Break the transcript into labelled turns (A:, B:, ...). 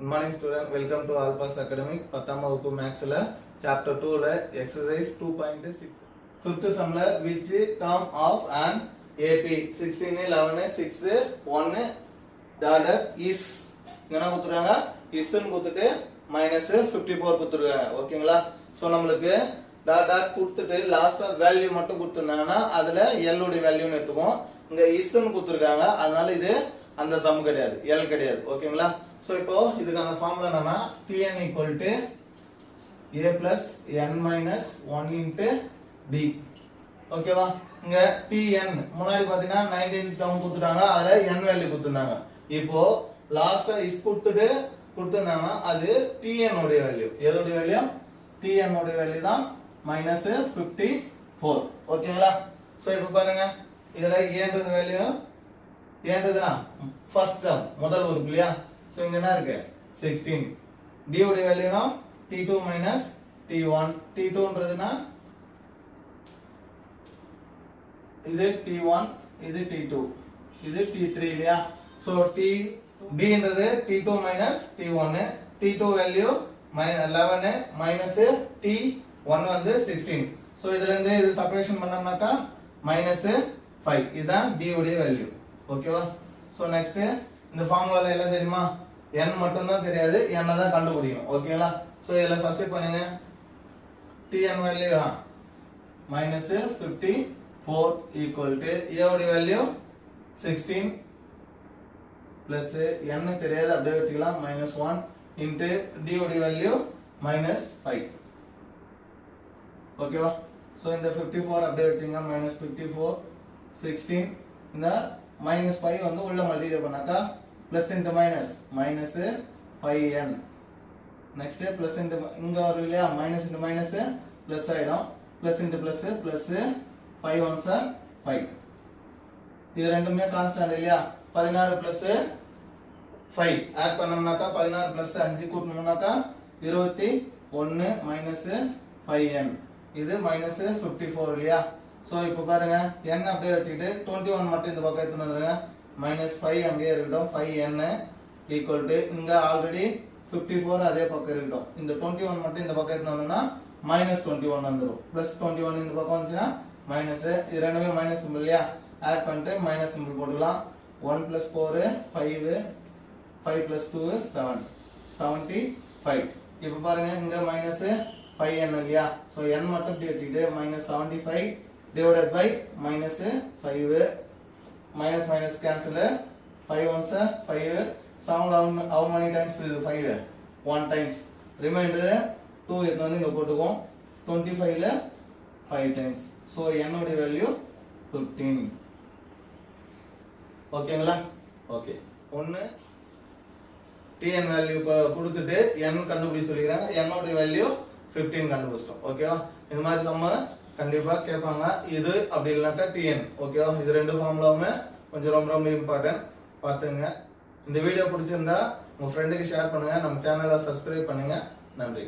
A: Good morning student, welcome to Alpas Academic. 10th வகுப்பு மேக்ஸ்ல chapter 2ல exercise 2.6 fifth sumல which term of an AP 16 11 6 1 dollar is என்ன கொடுத்துறாங்க is ன்னு கொடுத்துட்டு minus 54 கொடுத்துறாங்க ஓகேங்களா சோ நமக்கு டாட் கொடுத்துட்டு லாஸ்டா வேல்யூ மட்டும் கொடுத்துனாங்கன்னா அதுல l உடைய வேல்யூன்னு எடுத்துப்போம் இங்க is ன்னு கொடுத்திருக்காங்க அதனால இது அந்த சம் கிடையாது l கிடையாது ஓகேங்களா சோ இப்போ இதுக்கான ஃபார்முலா என்னன்னா Tn a plus n minus 1 into d ஓகேவா இங்க Tn முன்னாடி பாத்தீங்கன்னா 19 டேர்ம் கொடுத்துட்டாங்க அதுல n வேல்யூ கொடுத்துட்டாங்க இப்போ லாஸ்டா is கொடுத்துட்டாங்க அது Tn உடைய வேல்யூ எதோட வேல்யூ Tn உடைய வேல்யூ தான் -54 ஓகேங்களா சோ இப்போ பாருங்க இதல ஏன்றது வேல்யூ ஏன்றதுனா ஃபர்ஸ்ட் டேர்ம் முதல் உறுப்பு இல்லையா சோ இங்க என்ன இருக்கு 16 d உடைய வேல்யூனா t2 t1 t2 ன்றதுனா இது t1 இது t2 இது t3 இல்லையா சோ t b ன்றது t2 t1 t2 value 11 t1 வந்து 16 சோ இதுல இருந்து இது செப்பரேஷன் பண்ணோம்னாக்கா -5 இதுதான் d உடைய வேல்யூ ஓகேவா சோ நெக்ஸ்ட் இந்த ஃபார்முலால எல்லாம் தெரியுமா n மட்டும் தான் தெரியாது n தான் கண்டுபிடிக்கணும் ஓகேங்களா சோ இதெல்லாம் சப்ஸ்டிட் பண்ணுங்க tn value -54 equal to a உடைய வேல்யூ 16 பிளஸ் n தெரியாது அப்படியே வச்சுக்கலாம் -1 into d உடைய வேல்யூ -5 ஓகேவா சோ இந்த 54 அப்படியே வச்சுங்க -54 16 இந்த -5 வந்து உள்ள மல்டிப்ளை பண்ணாக்கா plus into minus -5n next plus into இங்க வரும் இல்லையா மைனஸ் into மைனஸ் பிளஸ் ஆயிடும் plus into plus plus 5 1s are 5 இது ரெண்டுமே கான்ஸ்டன்ட் இல்லையா 16 பிளஸ் 5 ஆட் பண்ணோம்னாக்கா 16 பிளஸ் 5 கூட்டணும்னாக்கா 21 மைனஸ் 5n இது -54 இல்லையா சோ இப்போ பாருங்க n அப்படியே வச்சிட்டு 21 மட்டும் இந்த பக்கம் எடுத்து வந்துருங்க -5 அங்கேயே இருக்கட்டும் 5n equal to இங்க ஆல்ரெடி 54 அதே பக்கம் இருக்கட்டும் இந்த 21 மட்டும் இந்த பக்கம் எடுத்து வந்தோம்னா -21 வந்துரும் +21 இந்த பக்கம் வந்துச்சுனா மைனஸ் இது ரெண்டுமே மைனஸ் சிம்பிள் இல்லையா ஆட் பண்ணிட்டு மைனஸ் சிம்பிள் போட்டுக்கலாம் 1 + 4 5 5 + 2 7 75 இப்போ பாருங்க இங்க -5n இல்லையா சோ n மட்டும் இப்படி வச்சிட்டு -75 divided by -5 minus minus cancel 5 1s are 5 7 how many times is 5 1 times remainder 2 எடுத்து வந்து இங்க போட்டுவோம் 25 ல 5 times so n உடைய வேல்யூ 15 ஓகேங்களா ஓகே ஒன்னு tn வேல்யூ கொடுத்துட்டு n கண்டுபிடி சொல்லிறாங்க n உடைய வேல்யூ 15 கண்டுபிடிச்சிட்டோம் ஓகேவா இந்த மாதிரி சம்ம கண்டிப்பா கேட்பாங்க இது அப்படி இல்லனாக்கா tn ஓகேவா இது ரெண்டு ஃபார்முலாவுமே கொஞ்சம் ரொம்ப இம்பார்ட்டன்ட் பாத்துங்க இந்த வீடியோ பிடிச்சிருந்தா உங்க ஃப்ரெண்டுக்கு ஷேர் பண்ணுங்க நம்ம சேனலை சப்ஸ்கிரைப் பண்ணுங்க நன்றி